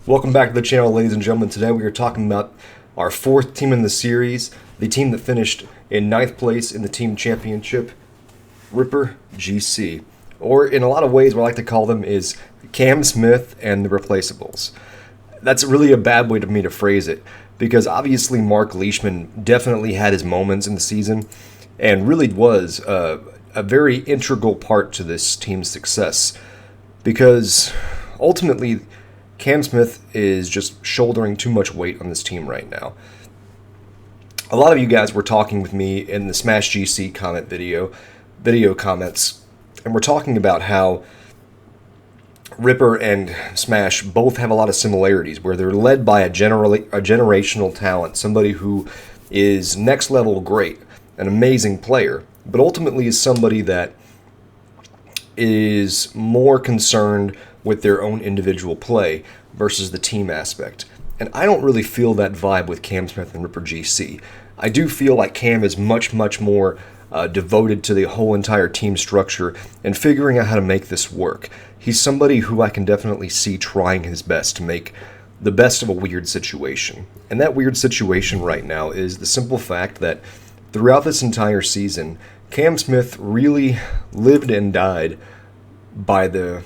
Welcome back to the channel, ladies and gentlemen. Today we are talking about our fourth team in the series, the team that finished in 9th place in the team championship, Ripper GC. Or in a lot of ways, what I like to call them is Cam Smith and the Replaceables. That's really a bad way to me to phrase it, because obviously Mark Leishman definitely had his moments in the season and really was a very integral part to this team's success, because ultimately Cam Smith is just shouldering too much weight on this team right now. A lot of you guys were talking with me in the Smash GC comment video comments, and we're talking about how Ripper and Smash both have a lot of similarities, where they're led by a generational talent, somebody who is next level great, an amazing player, but ultimately is somebody that is more concerned with their own individual play versus the team aspect. And I don't really feel that vibe with Cam Smith and Ripper GC. I do feel like Cam is much more devoted to the whole entire team structure and figuring out how to make this work. He's somebody who I can definitely see trying his best to make the best of a weird situation. And that weird situation right now is the simple fact that throughout this entire season, Cam Smith really lived and died by the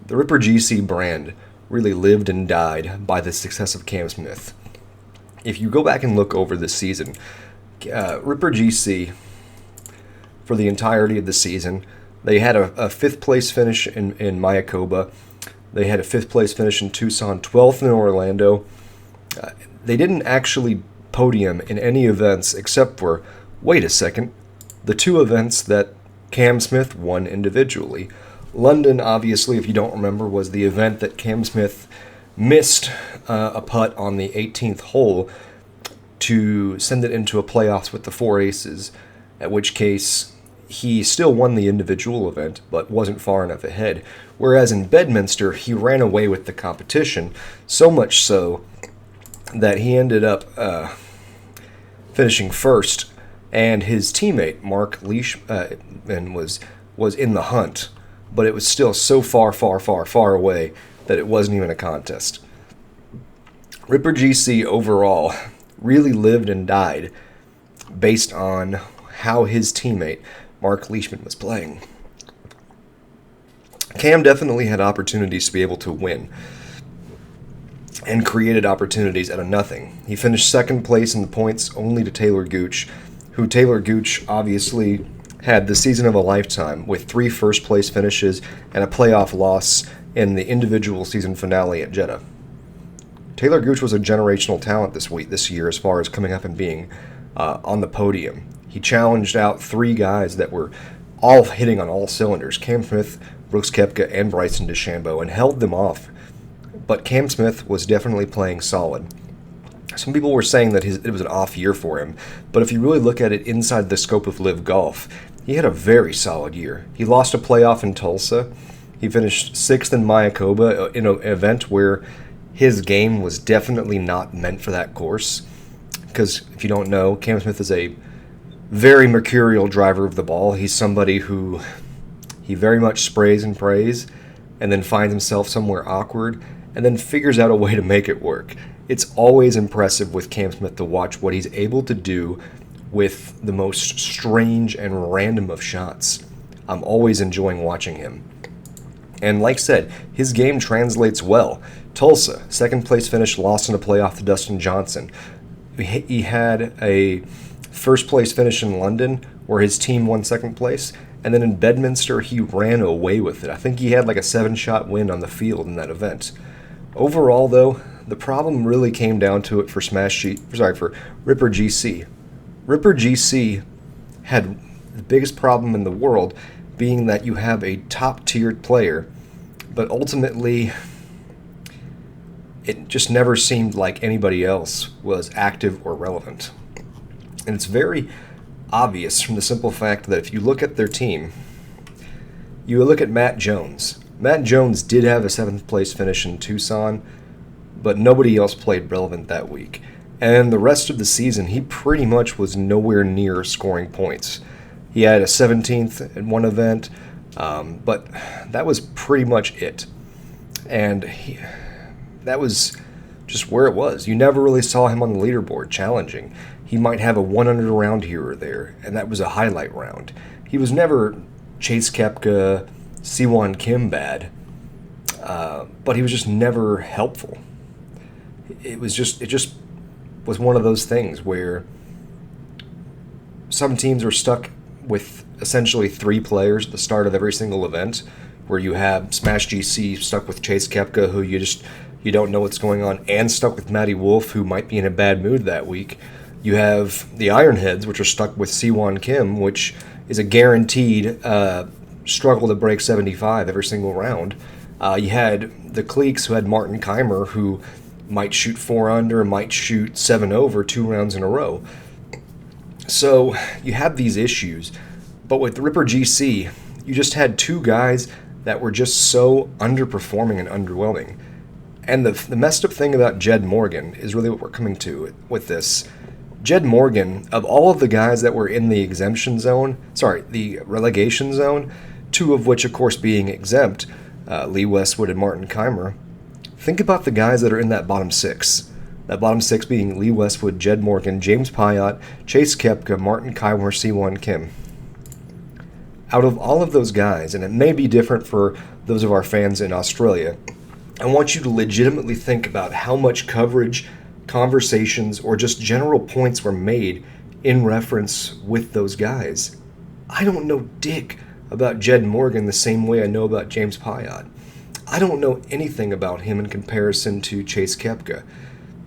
Ripper GC brand really lived and died by the success of Cam Smith. If you go back and look over this season, Ripper GC, for the entirety of the season, they had a 5th place finish in Mayakoba. They had a 5th place finish in Tucson, 12th in Orlando. They didn't actually podium in any events except for, wait a second, the 2 events that Cam Smith won individually. London, obviously, if you don't remember, was the event that Cam Smith missed a putt on the 18th hole to send it into a playoffs with the 4 aces, at which case he still won the individual event, but wasn't far enough ahead. Whereas in Bedminster, he ran away with the competition, so much so that he ended up finishing first, and his teammate, Mark Leishman, was in the hunt, but it was still so far away that it wasn't even a contest. Ripper GC overall really lived and died based on how his teammate, Mark Leishman, was playing. Cam definitely had opportunities to be able to win and created opportunities out of nothing. He finished 2nd place in the points only to Taylor Gooch, who Taylor Gooch obviously had the season of a lifetime with 3 first-place finishes and a playoff loss in the individual season finale at Jeddah. Taylor Gooch was a generational talent this year as far as coming up and being on the podium. He challenged out 3 guys that were all hitting on all cylinders, Cam Smith, Brooks Koepka, and Bryson DeChambeau, and held them off. But Cam Smith was definitely playing solid. Some people were saying that it was an off year for him, but if you really look at it inside the scope of LIV Golf, he had a very solid year. He lost a playoff in Tulsa. He finished 6th in Mayakoba in an event where his game was definitely not meant for that course. Because if you don't know, Cam Smith is a very mercurial driver of the ball. He's somebody who he very much sprays and prays and then finds himself somewhere awkward and then figures out a way to make it work. It's always impressive with Cam Smith to watch what he's able to do with the most strange and random of shots. I'm always enjoying watching him. And like I said, his game translates well. Tulsa, 2nd place finish, lost in a playoff to Dustin Johnson. He had a 1st place finish in London where his team won 2nd place. And then in Bedminster, he ran away with it. I think he had like a 7-shot win on the field in that event. Overall, though, the problem really came down to it for Ripper GC. Ripper GC had the biggest problem in the world being that you have a top-tiered player, but ultimately it just never seemed like anybody else was active or relevant. And it's very obvious from the simple fact that if you look at their team, you look at Matt Jones. Matt Jones did have a 7th place finish in Tucson, but nobody else played relevant that week. And the rest of the season, he pretty much was nowhere near scoring points. He had a 17th in one event, but that was pretty much it. And that was just where it was. You never really saw him on the leaderboard challenging. He might have a 100 round here or there, and that was a highlight round. He was never Chase Koepka, Siwon Kim bad, but he was just never helpful. It just was one of those things where some teams are stuck with essentially 3 players at the start of every single event, where you have Smash GC stuck with Chase Koepka, who you don't know what's going on, and stuck with Matty Wolff, who might be in a bad mood that week. You have the Ironheads, which are stuck with Siwon Kim, which is a guaranteed struggle to break 75 every single round. You had the Cliques, who had Martin Keimer, who might shoot 4 under, might shoot 7 over 2 rounds in a row. So you have these issues. But with Ripper GC, you just had 2 guys that were just so underperforming and underwhelming. And the messed up thing about Jed Morgan is really what we're coming to with this. Jed Morgan, of all of the guys that were in the the relegation zone, 2 of which, of course, being exempt, Lee Westwood and Martin Keimer, think about the guys that are in that bottom 6. That bottom 6 being Lee Westwood, Jed Morgan, James Piot, Chase Koepka, Martin Keimer, Siwon Kim. Out of all of those guys, and it may be different for those of our fans in Australia, I want you to legitimately think about how much coverage, conversations, or just general points were made in reference with those guys. I don't know dick about Jed Morgan the same way I know about James Piot. I don't know anything about him in comparison to Chase Koepka.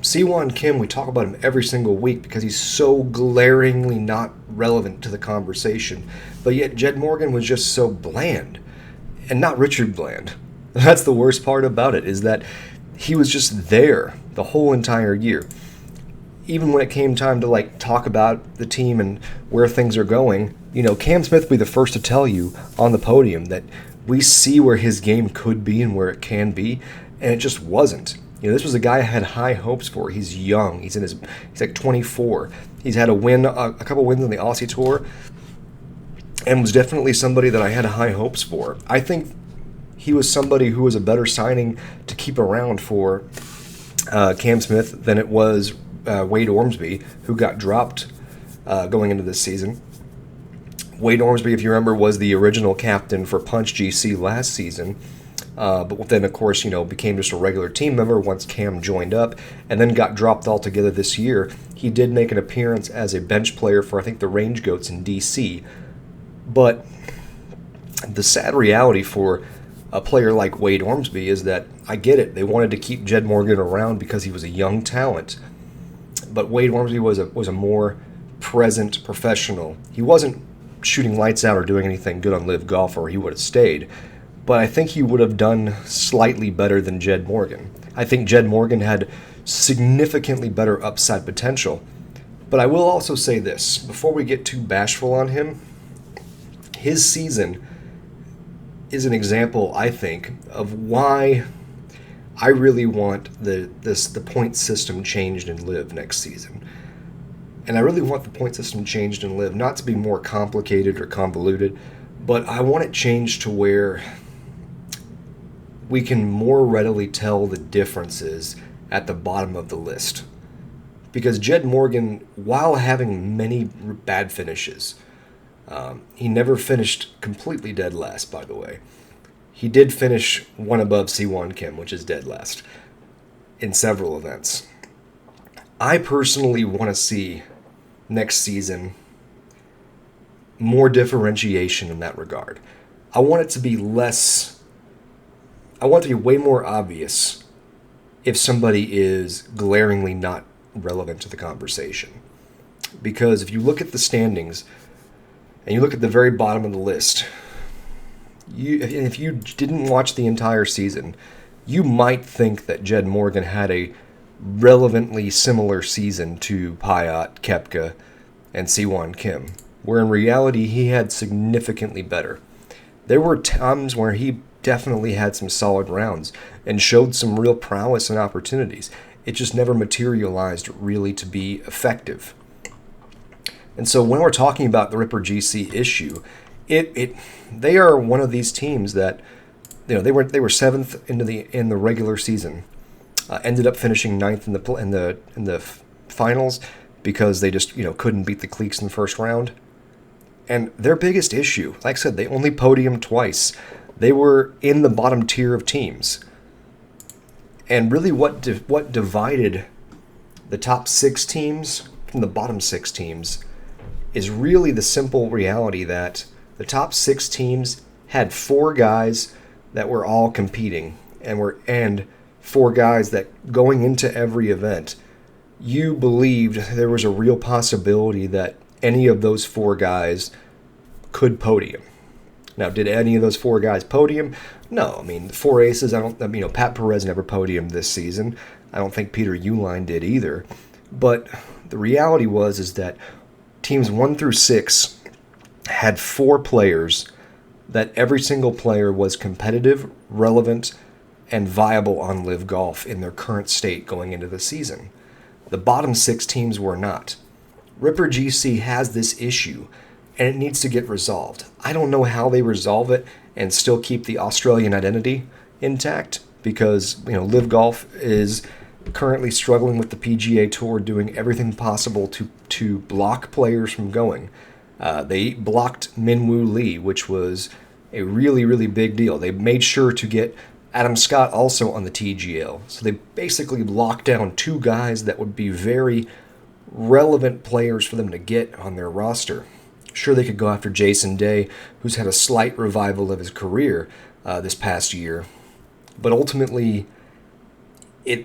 Siwon Kim, we talk about him every single week because he's so glaringly not relevant to the conversation. But yet Jed Morgan was just so bland. And not Richard Bland. That's the worst part about it, is that he was just there the whole entire year. Even when it came time to talk about the team and where things are going, Cam Smith will be the first to tell you on the podium that we see where his game could be and where it can be, and it just wasn't. This was a guy I had high hopes for. He's young. He's like 24. He's had a couple wins on the Aussie Tour, and was definitely somebody that I had high hopes for. I think he was somebody who was a better signing to keep around for Cam Smith than it was Wade Ormsby, who got dropped going into this season. Wade Ormsby, if you remember, was the original captain for Punch GC last season. But then, of course, became just a regular team member once Cam joined up, and then got dropped altogether this year. He did make an appearance as a bench player for, I think, the Range Goats in DC. But the sad reality for a player like Wade Ormsby is that, I get it, they wanted to keep Jed Morgan around because he was a young talent. But Wade Ormsby was a more present professional. He wasn't shooting lights out or doing anything good on LIV Golf, or he would have stayed. But I think he would have done slightly better than Jed Morgan. I think Jed Morgan had significantly better upside potential. But I will also say this, before we get too bashful on him, his season is an example, I think, of why I really want the point system changed in LIV next season. And I really want the point system changed in LIV, not to be more complicated or convoluted, but I want it changed to where we can more readily tell the differences at the bottom of the list. Because Jed Morgan, while having many bad finishes, he never finished completely dead last, by the way. He did finish one above Siwon Kim, which is dead last, in several events. I personally want to see next season more differentiation in that regard. I want it to be way more obvious if somebody is glaringly not relevant to the conversation. Because if you look at the standings, and you look at the very bottom of the list, if you didn't watch the entire season, you might think that Jed Morgan had a relevantly similar season to Piot, Koepka, and Siwon Kim, where in reality he had significantly better. There were times where he definitely had some solid rounds and showed some real prowess and opportunities. It just never materialized really to be effective. And so when we're talking about the Ripper GC issue, they are one of these teams that, they were 7th in the regular season. ended up finishing ninth in the finals because they just couldn't beat the Cliques in the first round. And their biggest issue, like I said, they only podiumed twice. They were in the bottom tier of teams. And really what divided the top 6 teams from the bottom 6 teams is really the simple reality that the top 6 teams had 4 guys that were all competing and 4 guys that going into every event, you believed there was a real possibility that any of those 4 guys could podium. Now, did any of those 4 guys podium? No. I mean, 4 aces, Pat Perez never podiumed this season. I don't think Peter Uihlein did either. But the reality is that teams 1 through 6 had 4 players that every single player was competitive, relevant, and viable on LIV Golf in their current state going into the season. The bottom 6 teams were not. Ripper GC has this issue, and it needs to get resolved. I don't know how they resolve it and still keep the Australian identity intact because, LIV Golf is currently struggling with the PGA Tour, doing everything possible to block players from going. They blocked Minwoo Lee, which was a really, really big deal. They made sure to get Adam Scott also on the TGL. So they basically locked down 2 guys that would be very relevant players for them to get on their roster. Sure, they could go after Jason Day, who's had a slight revival of his career this past year. But ultimately,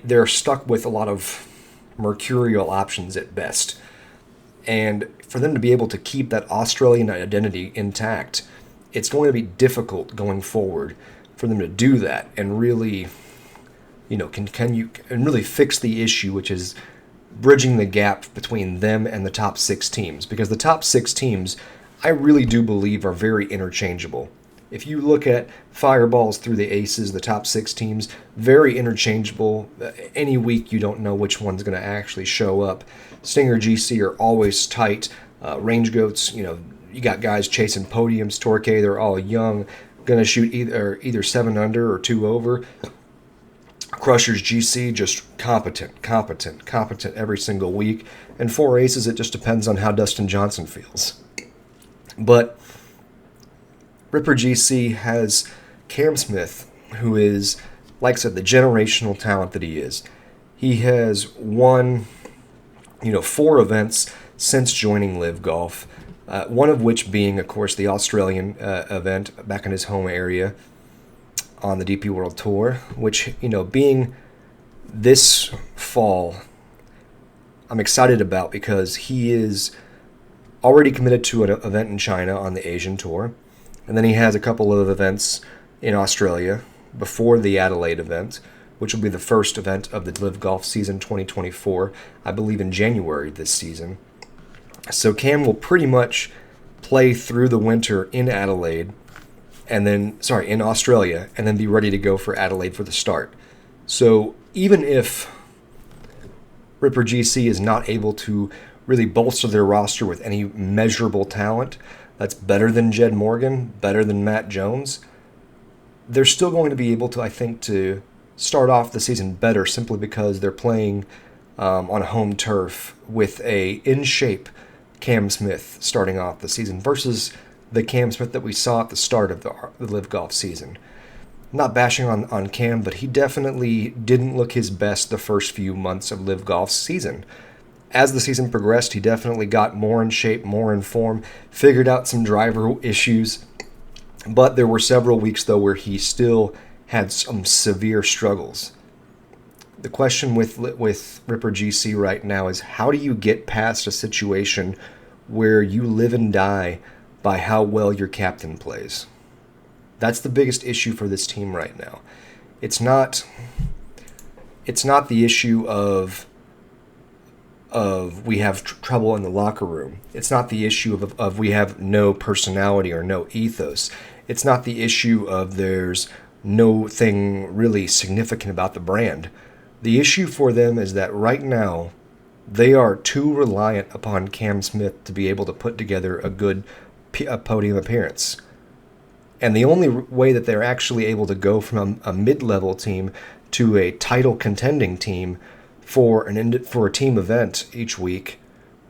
they're stuck with a lot of mercurial options at best. And for them to be able to keep that Australian identity intact, it's going to be difficult going forward for them to do that and really, can really fix the issue, which is bridging the gap between them and the top 6 teams. Because the top 6 teams, I really do believe, are very interchangeable. If you look at fireballs through the aces, the top 6 teams, very interchangeable. Any week you don't know which one's going to actually show up. Stinger GC are always tight. Range Goats, you got guys chasing podiums. Torquay, they're all young, going to shoot either 7 under or 2 over. Crushers GC, just competent every single week. And 4 aces, it just depends on how Dustin Johnson feels. But Ripper GC has Cam Smith, who is, like I said, the generational talent that he is. He has won, 4 events since joining LIV Golf, one of which being, of course, the Australian event back in his home area on the DP World Tour, which, being this fall, I'm excited about because he is already committed to an event in China on the Asian Tour. And then he has a couple of events in Australia before the Adelaide event, which will be the first event of the LIV Golf season 2024, I believe in January this season. So Cam will pretty much play through the winter in Adelaide, in Australia, and then be ready to go for Adelaide for the start. So even if Ripper GC is not able to really bolster their roster with any measurable talent that's better than Jed Morgan, better than Matt Jones, they're still going to be able to, I think, to start off the season better simply because they're playing on home turf with a in-shape Cam Smith starting off the season versus the Cam Smith that we saw at the start of the LIV Golf season. I'm not bashing on Cam, but he definitely didn't look his best the first few months of LIV Golf's season. As the season progressed, he definitely got more in shape, more in form, figured out some driver issues. But there were several weeks, though, where he still had some severe struggles. The question with Ripper GC right now is how do you get past a situation where you live and die by how well your captain plays? That's the biggest issue for this team right now. It's not the issue of we have trouble in the locker room. It's not the issue of we have no personality or no ethos. It's not the issue of there's no thing really significant about the brand. The issue for them is that right now they are too reliant upon Cam Smith to be able to put together a good podium appearance. And the only way that they're actually able to go from a mid-level team to a title contending team for a team event each week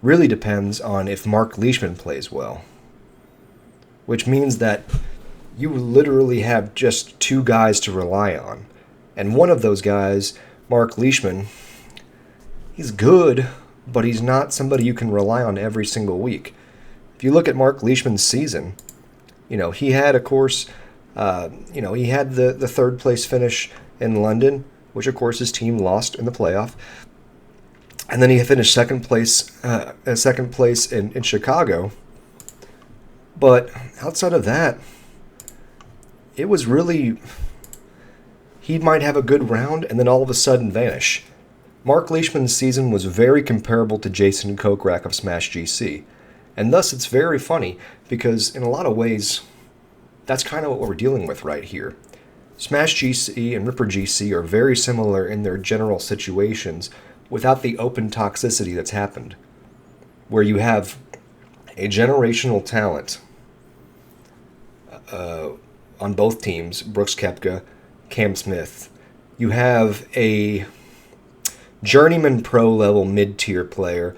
really depends on if Mark Leishman plays well. Which means that you literally have just two guys to rely on. And one of those guys, Mark Leishman, he's good, but he's not somebody you can rely on every single week. If you look at Mark Leishman's season, he had, of course, he had the third place finish in London, which, of course, his team lost in the playoff. And then he finished second place in Chicago. But outside of that, it was really, he might have a good round and then all of a sudden vanish. Mark Leishman's season was very comparable to Jason Kokrak of Smash GC. And thus it's very funny because in a lot of ways, that's kind of what we're dealing with right here. Smash GC and Ripper GC are very similar in their general situations without the open toxicity that's happened. Where you have a generational talent on both teams, Brooks Koepka, Cam Smith. You have a journeyman pro-level mid-tier player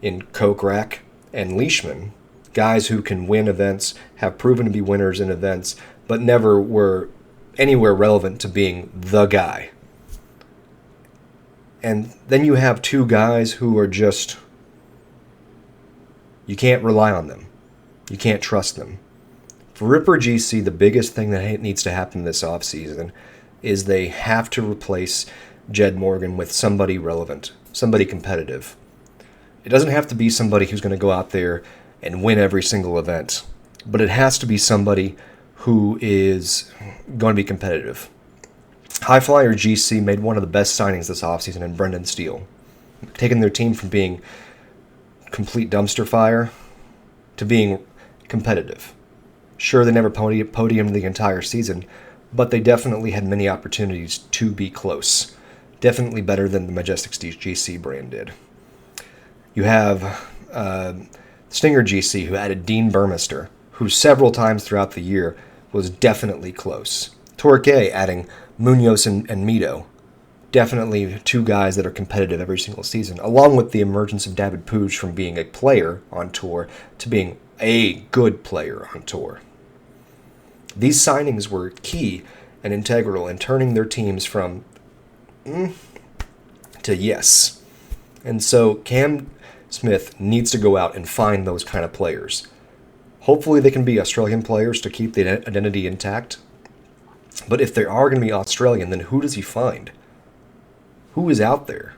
in Kokrak and Leishman, guys who can win events, have proven to be winners in events, but never were anywhere relevant to being the guy. And then you have two guys who are just, you can't rely on them. You can't trust them. For Ripper GC, the biggest thing that needs to happen this offseason is they have to replace Jed Morgan with somebody relevant, somebody competitive. It doesn't have to be somebody who's going to go out there and win every single event, but it has to be somebody who is going to be competitive. High Flyer GC made one of the best signings this offseason in Brendan Steele, taking their team from being complete dumpster fire to being competitive. Sure, they never podiumed the entire season, but they definitely had many opportunities to be close. Definitely better than the Majestic GC brand did. You have Stinger GC, who added Dean Burmester, who several times throughout the year was definitely close. Torque adding Munoz and Mito. Definitely two guys that are competitive every single season, along with the emergence of David Puig from being a player on tour to being a good player on tour. These signings were key and integral in turning their teams from to yes. And so Cam Smith needs to go out and find those kind of players. Hopefully they can be Australian players to keep the identity intact. But if they are going to be Australian, then who does he find? Who is out there?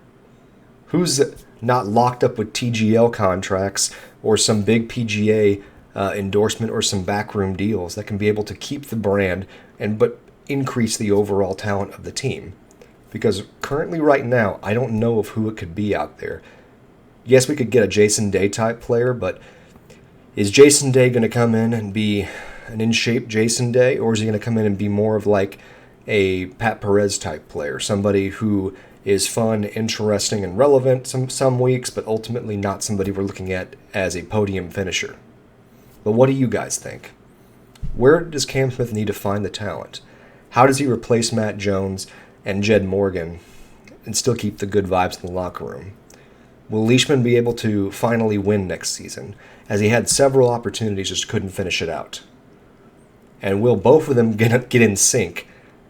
Who's not locked up with TGL contracts or some big PGA endorsement or some backroom deals that can be able to keep the brand but increase the overall talent of the team? Because currently right now, I don't know of who it could be out there. Yes, we could get a Jason Day type player, but is Jason Day going to come in and be an in-shape Jason Day, or is he going to come in and be more of like a Pat Perez type player, somebody who is fun, interesting, and relevant some weeks, but ultimately not somebody we're looking at as a podium finisher? But what do you guys think? Where does Cam Smith need to find the talent? How does he replace Matt Jones and Jed Morgan and still keep the good vibes in the locker room? Will Leishman be able to finally win next season, as he had several opportunities, just couldn't finish it out? And will both of them get in sync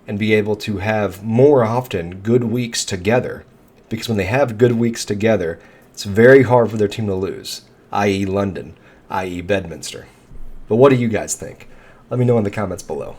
and be able to have more often good weeks together? Because when they have good weeks together, it's very hard for their team to lose, i.e. London, i.e. Bedminster. But what do you guys think? Let me know in the comments below.